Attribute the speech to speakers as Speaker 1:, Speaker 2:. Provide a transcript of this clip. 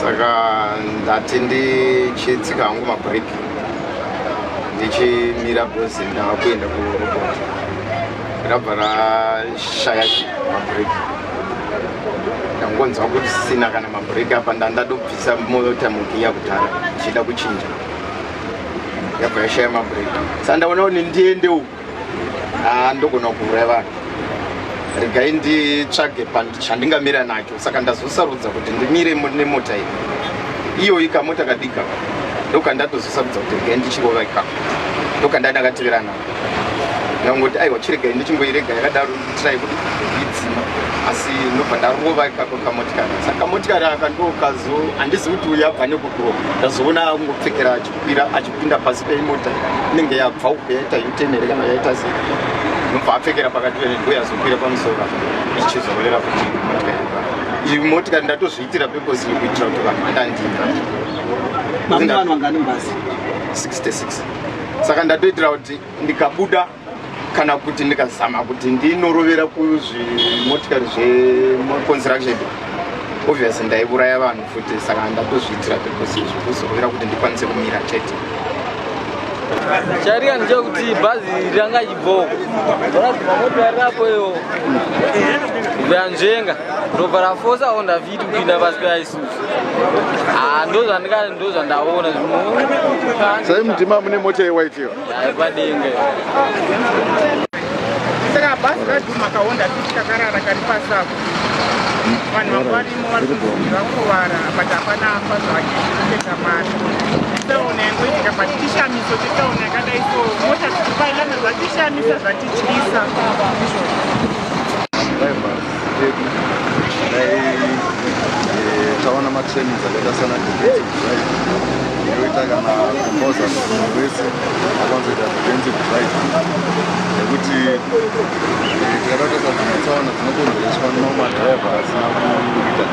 Speaker 1: Saka ndati ndichitsika hangu mabreak ndichimira bhozi ndava kuenda kuroboti rabva rashaya mabreak. Ndangonzwa kuti sina kana mabreak apa ndandadobvisa mota mugiya kudhara ndichida kuchinja yabva yashaya mabreak. Saka ndaona kuti ndiende uku ndogona kuuraya vanhu. Regai nditsvage chandingamira nacho. Saka ndazosarudza kuti ndimire nemota iyi iyo ikamota kadika ndokandazosarudza kuti regai ndichirova ikako ndokandadakatevera nayo ndangoti aiwa chiregai ndichimboirega yakadaro nditirai kuti idzima asi ndobva ndarova ikako kamotikari. Saka motikari akandokazo handizi kuti uyabva nekukurova ndazoona ngopfekera achikwira achipinda pasi peimota inenge yabva uku yaita yutenere kana yaita sei nobva apfekera pakati ndoyazokwira pamusoro ichizororera kuti motikari iyi motikari ndatozviitira purpose kuitira kuti vanhu vandandinda.
Speaker 2: Mamwe vanhu vangani basi
Speaker 1: 66. Saka ndatoitira kuti ndikabuda kana kuti ndikazama kuti ndinorovera kuzvimotikari zveconstruction obviously ndaiuraya vanhu futi. Saka ndatozviitira purpose izvi kuzororera kuti ndikwanise kumira chete.
Speaker 3: Chariya ndechekuti bhazi ranga chibvoko rakadzima motokari rapoyo vanzvenga robva rafosa honda vhiti kupinda pasi peaisuzu. Ndozvandaona
Speaker 4: sai mudhima mune mota yewaitiwa
Speaker 3: padenga.
Speaker 5: Saka bhazi radhuma kahonda vhiti kakarara kari pasi apo vanhu vaparimo vari kubvunzira kuvara but hapana afa zvake kupedza mari. Tsaona yangoitika but chishamiso chetsaona yakadai so mota tichipailana zvatishamisa zvatityisa
Speaker 4: taona matrainings akaita sana inoita kana komboza wese akwanzoita defensive drive nekuti tikadakutarisa tsaona dzinokonzereswa nemadhiraivha asina kuita